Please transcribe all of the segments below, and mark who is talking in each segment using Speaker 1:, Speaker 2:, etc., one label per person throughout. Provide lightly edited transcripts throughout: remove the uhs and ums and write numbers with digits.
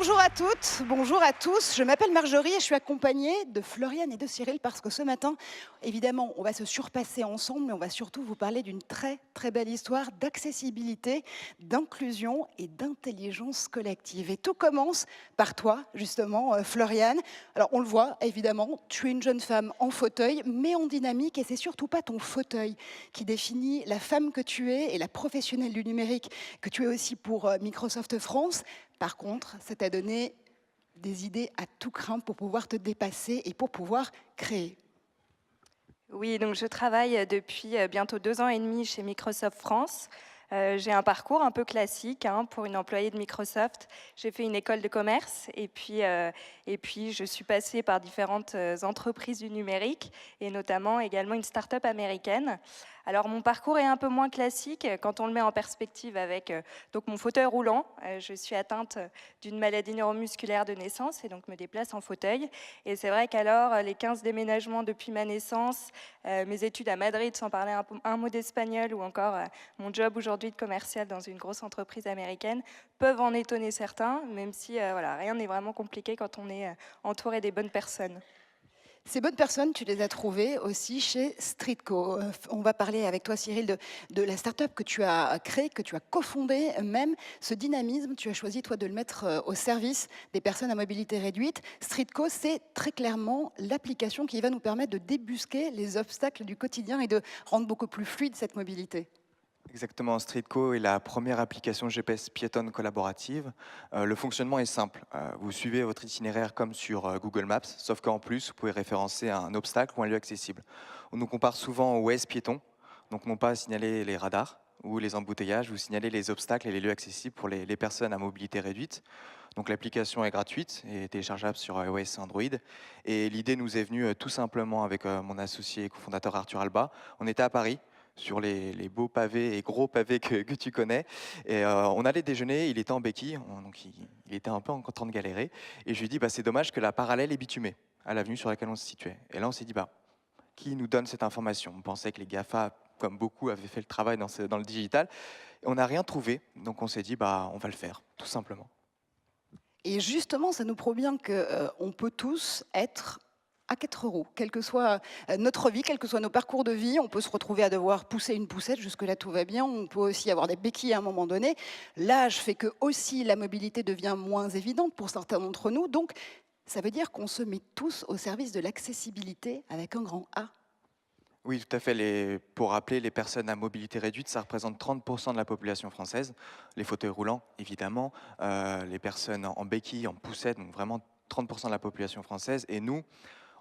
Speaker 1: Bonjour à toutes, bonjour à tous. Je m'appelle Marjorie et je suis accompagnée de Floriane et de Cyril parce que ce matin, évidemment, on va se surpasser ensemble, mais on va surtout vous parler d'une très très belle histoire d'accessibilité, d'inclusion et d'intelligence collective. Et tout commence par toi, justement, Floriane. Alors, on le voit, évidemment, tu es une jeune femme en fauteuil, mais en dynamique, et c'est surtout pas ton fauteuil qui définit la femme que tu es et la professionnelle du numérique que tu es aussi pour Microsoft France. Par contre, ça t'a donné des idées à tout crin pour pouvoir te dépasser et pour pouvoir créer.
Speaker 2: Oui, donc je travaille depuis bientôt 2 ans et demi chez Microsoft France. J'ai un parcours un peu classique pour une employée de Microsoft. J'ai fait une école de commerce et puis je suis passée par différentes entreprises du numérique et notamment également une start-up américaine. Alors mon parcours est un peu moins classique quand on le met en perspective avec donc mon fauteuil roulant. Je suis atteinte d'une maladie neuromusculaire de naissance et donc me déplace en fauteuil. Et c'est vrai qu'alors les 15 déménagements depuis ma naissance, mes études à Madrid, sans parler un mot d'espagnol, ou encore mon job aujourd'hui de commercial dans une grosse entreprise américaine, peuvent en étonner certains, même si voilà, rien n'est vraiment compliqué quand on est entouré des bonnes personnes.
Speaker 1: Ces bonnes personnes, tu les as trouvées aussi chez Streetco. On va parler avec toi, Cyril, de la start-up que tu as créée, que tu as cofondée même. Ce dynamisme, tu as choisi, toi, de le mettre au service des personnes à mobilité réduite. Streetco, c'est très clairement l'application qui va nous permettre de débusquer les obstacles du quotidien et de rendre beaucoup plus fluide cette mobilité.
Speaker 3: Exactement, Streetco est la première application GPS piétonne collaborative. Le fonctionnement est simple. Vous suivez votre itinéraire comme sur Google Maps, sauf qu'en plus, vous pouvez référencer un obstacle ou un lieu accessible. On nous compare souvent au Waze piéton, donc non pas signaler les radars ou les embouteillages, vous signalez les obstacles et les lieux accessibles pour les personnes à mobilité réduite. Donc l'application est gratuite et téléchargeable sur iOS et Android. Et l'idée nous est venue tout simplement avec mon associé et cofondateur Arthur Alba. On était à Paris, sur les beaux pavés et gros pavés que tu connais. Et on allait déjeuner, il était en béquille, donc il était un peu en train de galérer. Et je lui ai dit, bah, c'est dommage que la parallèle est bitumée à l'avenue sur laquelle on se situait. Et là, on s'est dit, bah, qui nous donne cette information? On pensait que les GAFA, comme beaucoup, avaient fait le travail dans le digital. Et on n'a rien trouvé, donc on s'est dit, bah, on va le faire, tout simplement.
Speaker 1: Et justement, ça nous prouve bien qu'on peut tous être à 4 euros, quelle que soit notre vie, quels que soient nos parcours de vie. On peut se retrouver à devoir pousser une poussette, jusque-là tout va bien. On peut aussi avoir des béquilles à un moment donné. L'âge fait que aussi la mobilité devient moins évidente pour certains d'entre nous. Donc, ça veut dire qu'on se met tous au service de l'accessibilité avec un grand A.
Speaker 3: Oui, tout à fait. Pour rappeler, les personnes à mobilité réduite, ça représente 30% de la population française. Les fauteuils roulants, évidemment. Les personnes en béquille, en poussette, donc vraiment 30% de la population française. Et nous,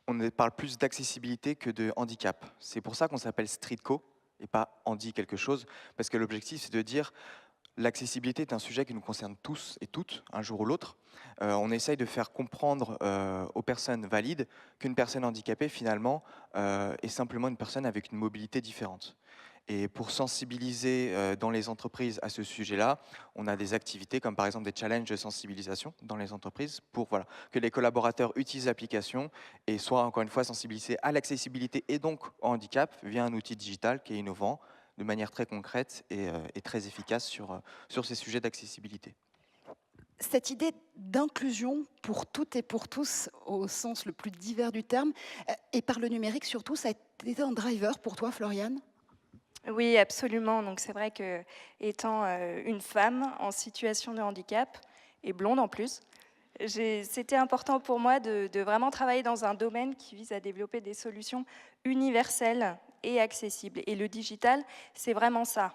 Speaker 3: on parle plus d'accessibilité que de handicap. C'est pour ça qu'on s'appelle Streetco et pas Handi quelque chose, parce que l'objectif, c'est de dire l'accessibilité est un sujet qui nous concerne tous et toutes, un jour ou l'autre. On essaye de faire comprendre aux personnes valides qu'une personne handicapée, finalement, est simplement une personne avec une mobilité différente. Et pour sensibiliser dans les entreprises à ce sujet-là, on a des activités comme par exemple des challenges de sensibilisation dans les entreprises pour voilà, que les collaborateurs utilisent l'application et soient encore une fois sensibilisés à l'accessibilité et donc au handicap via un outil digital qui est innovant de manière très concrète et très efficace sur ces sujets d'accessibilité.
Speaker 1: Cette idée d'inclusion pour toutes et pour tous, au sens le plus divers du terme, et par le numérique surtout, ça a été un driver pour toi, Floriane?
Speaker 2: Oui, absolument. Donc c'est vrai que étant une femme en situation de handicap et blonde en plus, c'était important pour moi de vraiment travailler dans un domaine qui vise à développer des solutions universelles et accessibles. Et le digital, c'est vraiment ça.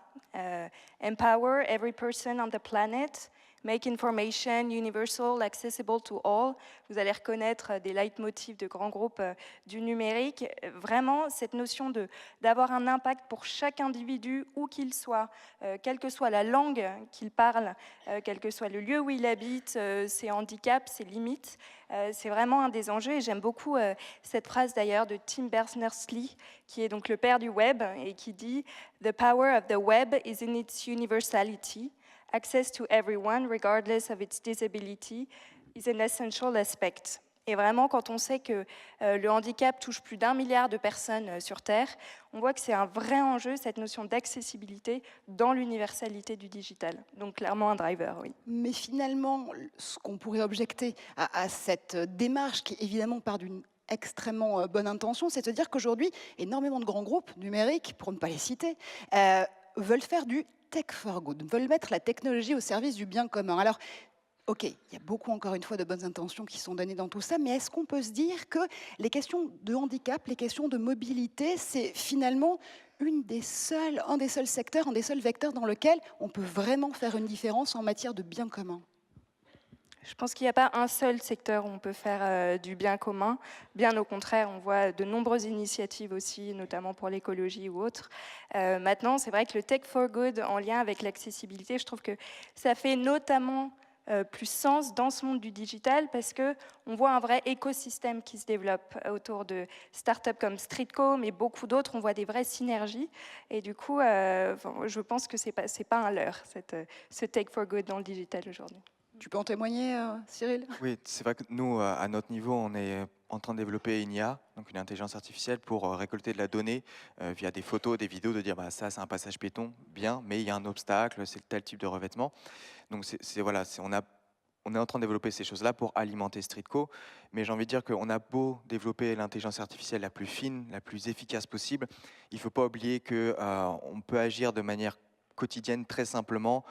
Speaker 2: Empower every person on the planet, make information universal, accessible to all. Vous allez reconnaître des leitmotifs de grands groupes du numérique. Vraiment, cette notion d'avoir un impact pour chaque individu, où qu'il soit, quelle que soit la langue qu'il parle, quel que soit le lieu où il habite, ses handicaps, ses limites. C'est vraiment un des enjeux et j'aime beaucoup cette phrase d'ailleurs de Tim Berners-Lee, qui est donc le père du web et qui dit « The power of the web is in its universality. Access to everyone, regardless of its disability, is an essential aspect ». Et vraiment, quand on sait que le handicap touche plus d'1 milliard de personnes sur Terre, on voit que c'est un vrai enjeu, cette notion d'accessibilité dans l'universalité du digital. Donc clairement un driver, oui.
Speaker 1: Mais finalement, ce qu'on pourrait objecter à cette démarche qui évidemment part d'une extrêmement bonne intention, c'est de se dire qu'aujourd'hui, énormément de grands groupes numériques, pour ne pas les citer, veulent faire du tech for good, veulent mettre la technologie au service du bien commun. Alors, ok, il y a beaucoup, encore une fois, de bonnes intentions qui sont données dans tout ça, mais est-ce qu'on peut se dire que les questions de handicap, les questions de mobilité, c'est finalement un des seuls secteurs, un des seuls vecteurs dans lequel on peut vraiment faire une différence en matière de bien commun?
Speaker 2: Je pense qu'il n'y a pas un seul secteur où on peut faire du bien commun. Bien au contraire, on voit de nombreuses initiatives aussi, notamment pour l'écologie ou autres. Maintenant, c'est vrai que le Tech for Good, en lien avec l'accessibilité, je trouve que ça fait notamment plus sens dans ce monde du digital parce qu'on voit un vrai écosystème qui se développe autour de startups comme Streetco, mais beaucoup d'autres, on voit des vraies synergies. Et du coup, je pense que ce n'est pas un leurre, ce Tech for Good dans le digital aujourd'hui.
Speaker 1: Tu peux en témoigner, Cyril?
Speaker 3: Oui, c'est vrai que nous, à notre niveau, on est en train de développer une IA, donc une intelligence artificielle, pour récolter de la donnée via des photos, des vidéos, de dire bah, ça c'est un passage piéton, bien, mais il y a un obstacle, c'est tel type de revêtement. Donc voilà, on est en train de développer ces choses-là pour alimenter Streetco, mais j'ai envie de dire qu'on a beau développer l'intelligence artificielle la plus fine, la plus efficace possible, il ne faut pas oublier qu'on peut agir de manière quotidienne très simplement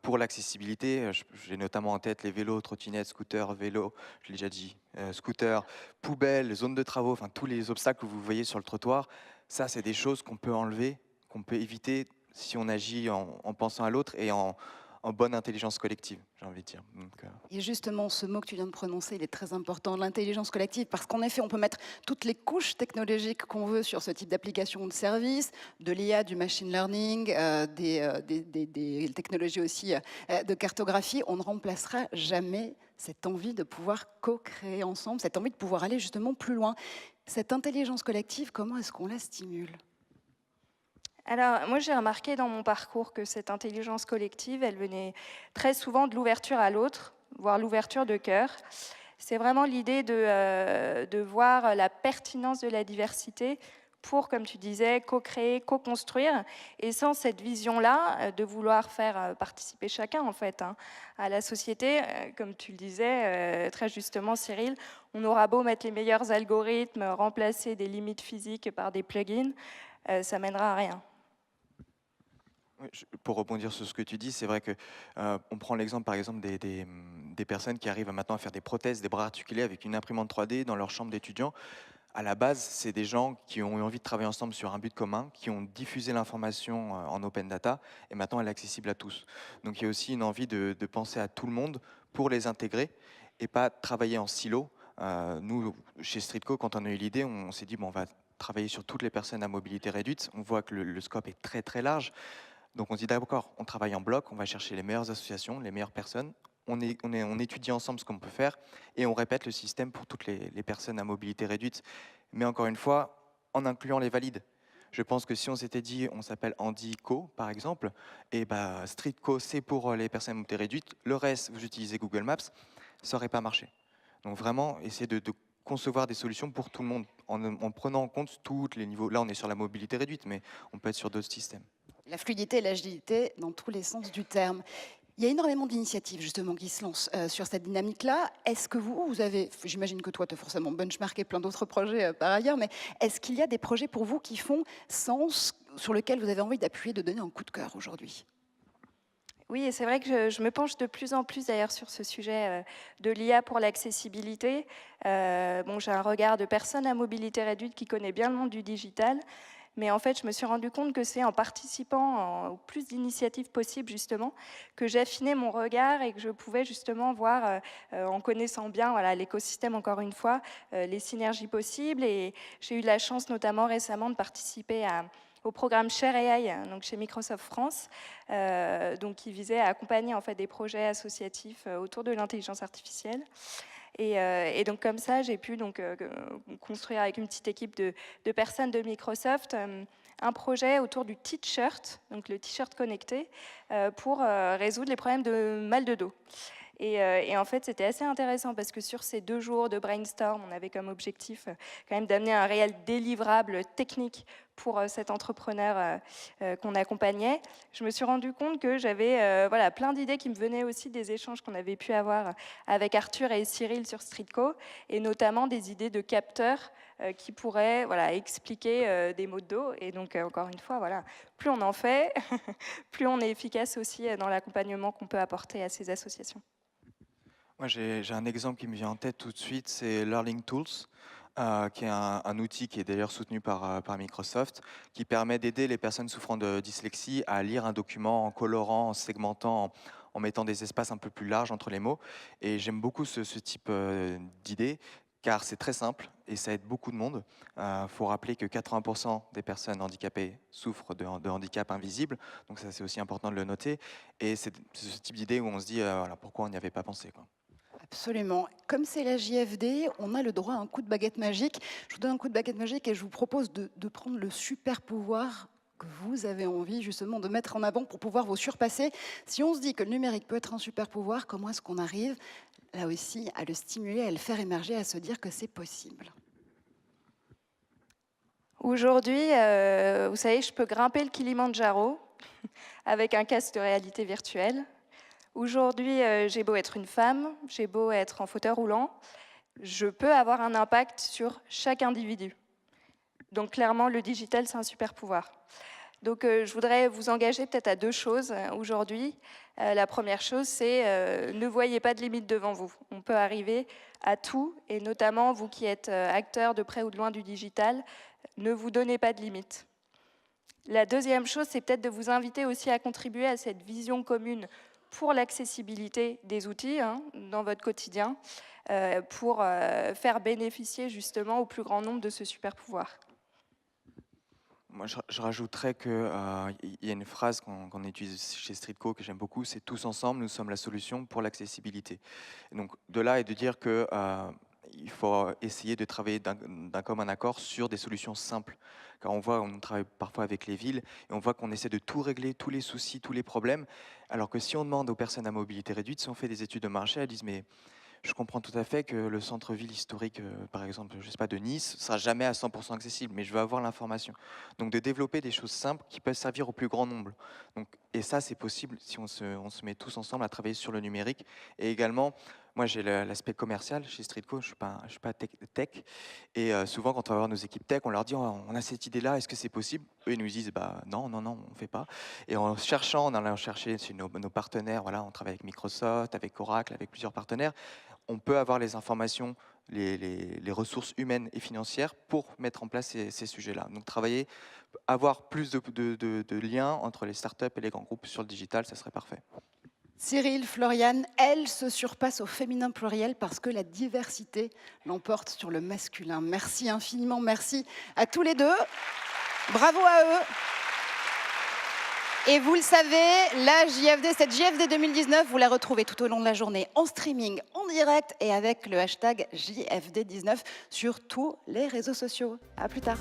Speaker 3: pour l'accessibilité. J'ai notamment en tête les vélos, trottinettes, scooters, vélos, je l'ai déjà dit, scooters, poubelles, zones de travaux, enfin tous les obstacles que vous voyez sur le trottoir. Ça, c'est des choses qu'on peut enlever, qu'on peut éviter si on agit en pensant à l'autre et en bonne intelligence collective, j'ai envie de dire. Donc,
Speaker 1: Et justement, ce mot que tu viens de prononcer, il est très important, l'intelligence collective, parce qu'en effet, on peut mettre toutes les couches technologiques qu'on veut sur ce type d'application ou de service, de l'IA, du machine learning, des technologies aussi de cartographie. On ne remplacera jamais cette envie de pouvoir co-créer ensemble, cette envie de pouvoir aller justement plus loin. Cette intelligence collective, comment est-ce qu'on la stimule ?
Speaker 2: Alors, moi, j'ai remarqué dans mon parcours que cette intelligence collective, elle venait très souvent de l'ouverture à l'autre, voire l'ouverture de cœur. C'est vraiment l'idée de voir la pertinence de la diversité pour, comme tu disais, co-créer, co-construire. Et sans cette vision-là, de vouloir faire participer chacun, en fait, hein, à la société, comme tu le disais très justement, Cyril, on aura beau mettre les meilleurs algorithmes, remplacer des limites physiques par des plugins, ça mènera à rien.
Speaker 3: oui, pour rebondir sur ce que tu dis, c'est vrai que on prend l'exemple par exemple des personnes qui arrivent maintenant à faire des prothèses, des bras articulés avec une imprimante 3D dans leur chambre d'étudiant. À la base, c'est des gens qui ont eu envie de travailler ensemble sur un but commun, qui ont diffusé l'information en open data, et maintenant elle est accessible à tous. Donc il y a aussi une envie de penser à tout le monde pour les intégrer et pas travailler en silo. Nous, chez Streetco, quand on a eu l'idée, on s'est dit bon, on va travailler sur toutes les personnes à mobilité réduite. On voit que le scope est très très large. Donc on se dit d'accord, on travaille en bloc, on va chercher les meilleures associations, les meilleures personnes, on étudie ensemble ce qu'on peut faire et on répète le système pour toutes les personnes à mobilité réduite. Mais encore une fois, en incluant les valides. Je pense que si on s'était dit, on s'appelle Handico par exemple, et bah Streetco c'est pour les personnes à mobilité réduite, le reste vous utilisez Google Maps, ça n'aurait pas marché. Donc vraiment, essayer de concevoir des solutions pour tout le monde en prenant en compte tous les niveaux. Là on est sur la mobilité réduite, mais on peut être sur d'autres systèmes.
Speaker 1: La fluidité et l'agilité dans tous les sens du terme. Il y a énormément d'initiatives justement qui se lancent sur cette dynamique-là. Est-ce que vous avez, j'imagine que toi tu as forcément Benchmark et plein d'autres projets par ailleurs, mais est-ce qu'il y a des projets pour vous qui font sens, sur lesquels vous avez envie d'appuyer, de donner un coup de cœur aujourd'hui ?
Speaker 2: Oui, et c'est vrai que je me penche de plus en plus d'ailleurs sur ce sujet de l'IA pour l'accessibilité. Bon, j'ai un regard de personne à mobilité réduite qui connaît bien le monde du digital. Mais en fait, je me suis rendu compte que c'est en participant au plus d'initiatives possibles, justement, que j'affinais mon regard et que je pouvais justement voir, en connaissant bien voilà, l'écosystème, encore une fois, les synergies possibles. Et j'ai eu la chance, notamment récemment, de participer au programme Share AI, donc chez Microsoft France, donc qui visait à accompagner en fait, des projets associatifs autour de l'intelligence artificielle. Et donc comme ça, j'ai pu donc, construire avec une petite équipe de personnes de Microsoft un projet autour du T-shirt, donc le T-shirt connecté, pour résoudre les problèmes de mal de dos. Et en fait, c'était assez intéressant parce que sur ces 2 jours de brainstorm, on avait comme objectif quand même d'amener un réel délivrable technique pour cet entrepreneur qu'on accompagnait. Je me suis rendu compte que j'avais voilà, plein d'idées qui me venaient aussi des échanges qu'on avait pu avoir avec Arthur et Cyril sur Streetco, et notamment des idées de capteurs qui pourraient voilà, expliquer des mots de dos. Et donc, encore une fois, voilà, plus on en fait, plus on est efficace aussi dans l'accompagnement qu'on peut apporter à ces associations.
Speaker 3: Moi, j'ai un exemple qui me vient en tête tout de suite, c'est Learning Tools, qui est un outil qui est d'ailleurs soutenu par Microsoft, qui permet d'aider les personnes souffrant de dyslexie à lire un document en colorant, en segmentant, en mettant des espaces un peu plus larges entre les mots. Et j'aime beaucoup ce type d'idée, car c'est très simple et ça aide beaucoup de monde. Il faut rappeler que 80% des personnes handicapées souffrent de handicap invisible, donc ça c'est aussi important de le noter. Et c'est ce type d'idée où on se dit voilà, pourquoi on n'y avait pas pensé, quoi.
Speaker 1: Absolument. Comme c'est la JFD, on a le droit à un coup de baguette magique. Je vous donne un coup de baguette magique et je vous propose de prendre le super pouvoir que vous avez envie justement de mettre en avant pour pouvoir vous surpasser. Si on se dit que le numérique peut être un super pouvoir, comment est-ce qu'on arrive là aussi à le stimuler, à le faire émerger, à se dire que c'est possible?
Speaker 2: Aujourd'hui, vous savez, je peux grimper le Kilimandjaro avec un casque de réalité virtuelle. Aujourd'hui, j'ai beau être une femme, j'ai beau être en fauteuil roulant, je peux avoir un impact sur chaque individu. Donc clairement, le digital, c'est un super pouvoir. Donc je voudrais vous engager peut-être à 2 choses aujourd'hui. La première chose, c'est ne voyez pas de limite devant vous. On peut arriver à tout, et notamment vous qui êtes acteurs de près ou de loin du digital, ne vous donnez pas de limite. La deuxième chose, c'est peut-être de vous inviter aussi à contribuer à cette vision commune pour l'accessibilité des outils dans votre quotidien, pour faire bénéficier justement au plus grand nombre de ce super pouvoir.
Speaker 3: Moi, je rajouterais qu'il y a une phrase qu'on utilise chez Streetco que j'aime beaucoup, c'est « Tous ensemble, nous sommes la solution pour l'accessibilité ». Donc, de là est de dire que il faut essayer de travailler d'un commun accord sur des solutions simples. Car on travaille parfois avec les villes et on voit qu'on essaie de tout régler, tous les soucis, tous les problèmes. Alors que si on demande aux personnes à mobilité réduite, si on fait des études de marché, elles disent mais je comprends tout à fait que le centre-ville historique, par exemple, je sais pas, de Nice, sera jamais à 100% accessible, mais je veux avoir l'information. Donc de développer des choses simples qui peuvent servir au plus grand nombre. Donc, et ça, c'est possible si on se met tous ensemble à travailler sur le numérique. Et également, moi j'ai l'aspect commercial chez Streetco, je suis pas tech. Et souvent quand on va voir nos équipes tech, on leur dit oh, on a cette idée-là, est-ce que c'est possible? Eux ils nous disent bah non, on fait pas. Et en cherchant, en allant chercher chez nos partenaires, voilà, on travaille avec Microsoft, avec Oracle, avec plusieurs partenaires, on peut avoir les informations, les ressources humaines et financières pour mettre en place ces sujets-là. Donc travailler, avoir plus de liens entre les startups et les grands groupes sur le digital, ça serait parfait.
Speaker 1: Cyril, Floriane, elle se surpasse au féminin pluriel parce que la diversité l'emporte sur le masculin. Merci infiniment, merci à tous les deux. Bravo à eux. Et vous le savez, la JFD, cette JFD 2019, vous la retrouvez tout au long de la journée en streaming, en direct et avec le hashtag JFD19 sur tous les réseaux sociaux. À plus tard.